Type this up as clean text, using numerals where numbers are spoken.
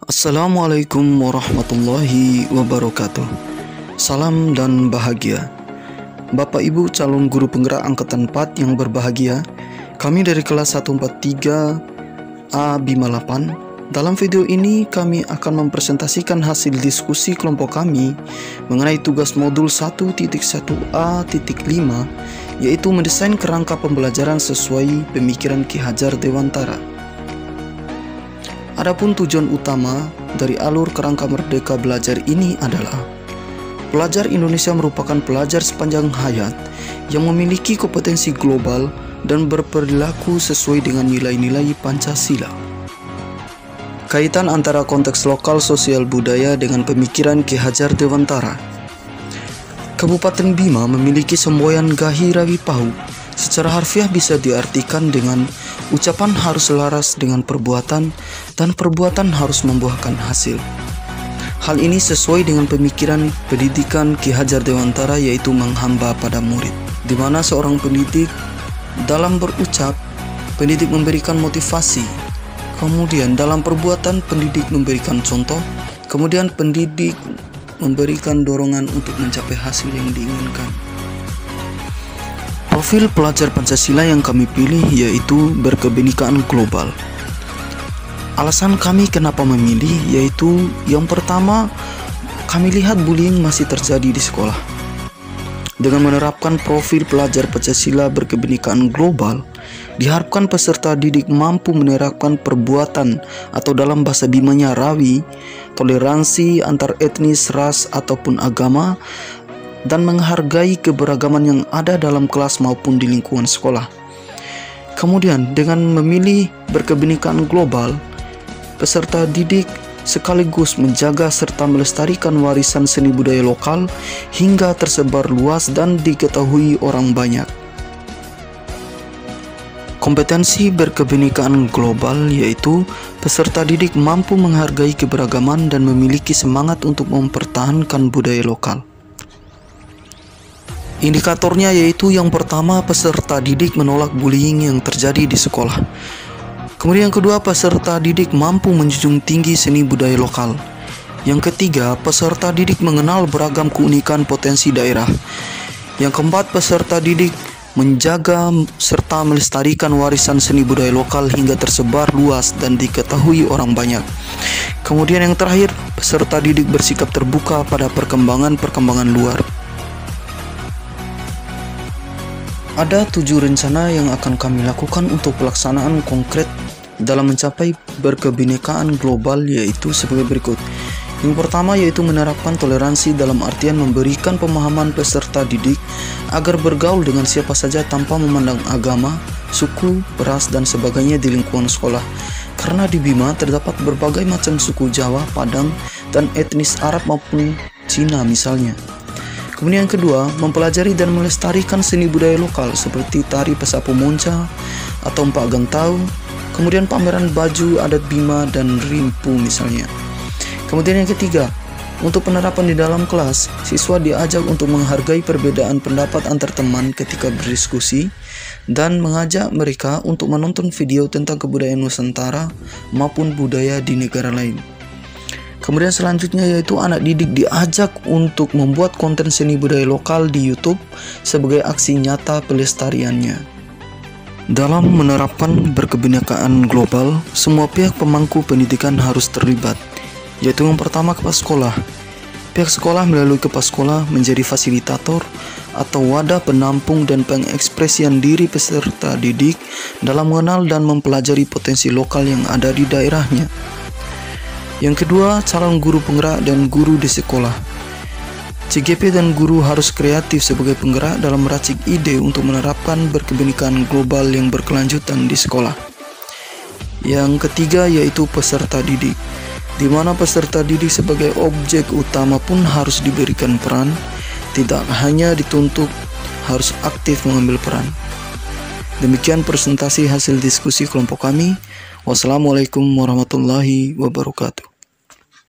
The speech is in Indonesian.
Assalamualaikum warahmatullahi wabarakatuh. Salam dan bahagia. Bapak Ibu calon guru penggerak angkatan 4 yang berbahagia, kami dari kelas 143 A58. Dalam video ini kami akan mempresentasikan hasil diskusi kelompok kami mengenai tugas modul 1.1a.5, yaitu mendesain kerangka pembelajaran sesuai pemikiran Ki Hajar Dewantara. Adapun tujuan utama dari alur kerangka Merdeka Belajar ini adalah pelajar Indonesia merupakan pelajar sepanjang hayat yang memiliki kompetensi global dan berperilaku sesuai dengan nilai-nilai Pancasila. Kaitan antara konteks lokal sosial budaya dengan pemikiran Ki Hajar Dewantara. Kabupaten Bima memiliki semboyan Gahi Rawi Pahu. Secara harfiah bisa diartikan dengan ucapan harus selaras dengan perbuatan dan perbuatan harus membuahkan hasil. Hal ini sesuai dengan pemikiran pendidikan Ki Hajar Dewantara, yaitu menghamba pada murid, di mana seorang pendidik dalam berucap, pendidik memberikan motivasi, kemudian dalam perbuatan pendidik memberikan contoh, kemudian pendidik memberikan dorongan untuk mencapai hasil yang diinginkan. Profil pelajar Pancasila yang kami pilih yaitu berkebinekaan global. Alasan kami kenapa memilih yaitu yang pertama, kami lihat bullying masih terjadi di sekolah. Dengan menerapkan profil pelajar Pancasila berkebinekaan global, diharapkan peserta didik mampu menerapkan perbuatan atau dalam bahasa Bimanya Rawi, toleransi antar etnis, ras ataupun agama, dan menghargai keberagaman yang ada dalam kelas maupun di lingkungan sekolah. Kemudian dengan memilih berkebinekaan global, peserta didik sekaligus menjaga serta melestarikan warisan seni budaya lokal hingga tersebar luas dan diketahui orang banyak. Kompetensi berkebinekaan global yaitu peserta didik mampu menghargai keberagaman dan memiliki semangat untuk mempertahankan budaya lokal. Indikatornya yaitu yang pertama, peserta didik menolak bullying yang terjadi di sekolah. Kemudian yang kedua, peserta didik mampu menjunjung tinggi seni budaya lokal. Yang ketiga, peserta didik mengenal beragam keunikan potensi daerah. Yang keempat, peserta didik menjaga serta melestarikan warisan seni budaya lokal hingga tersebar luas dan diketahui orang banyak. Kemudian yang terakhir, peserta didik bersikap terbuka pada perkembangan luar. Ada 7 rencana yang akan kami lakukan untuk pelaksanaan konkret dalam mencapai berkebinekaan global, yaitu sebagai berikut. Yang pertama yaitu menerapkan toleransi dalam artian memberikan pemahaman peserta didik agar bergaul dengan siapa saja tanpa memandang agama, suku, ras, dan sebagainya di lingkungan sekolah. Karena di Bima terdapat berbagai macam suku Jawa, Padang, dan etnis Arab maupun Cina misalnya. Kemudian yang kedua, mempelajari dan melestarikan seni budaya lokal seperti tari Pesapu Monca atau Empak Gentau, kemudian pameran baju adat Bima dan Rimpu misalnya. Kemudian yang ketiga, untuk penerapan di dalam kelas, siswa diajak untuk menghargai perbedaan pendapat antar teman ketika berdiskusi dan mengajak mereka untuk menonton video tentang kebudayaan Nusantara maupun budaya di negara lain. Kemudian selanjutnya yaitu anak didik diajak untuk membuat konten seni budaya lokal di YouTube sebagai aksi nyata pelestariannya. Dalam menerapkan berkebinekaan global, semua pihak pemangku pendidikan harus terlibat, yaitu yang pertama kepala sekolah. Pihak sekolah melalui kepala sekolah menjadi fasilitator atau wadah penampung dan pengekspresian diri peserta didik dalam mengenal dan mempelajari potensi lokal yang ada di daerahnya. Yang kedua, calon guru penggerak dan guru di sekolah. CGP dan guru harus kreatif sebagai penggerak dalam meracik ide untuk menerapkan berkebinekaan global yang berkelanjutan di sekolah. Yang ketiga yaitu peserta didik, di mana peserta didik sebagai objek utama pun harus diberikan peran, tidak hanya dituntut harus aktif mengambil peran. Demikian presentasi hasil diskusi kelompok kami. Wassalamualaikum warahmatullahi wabarakatuh.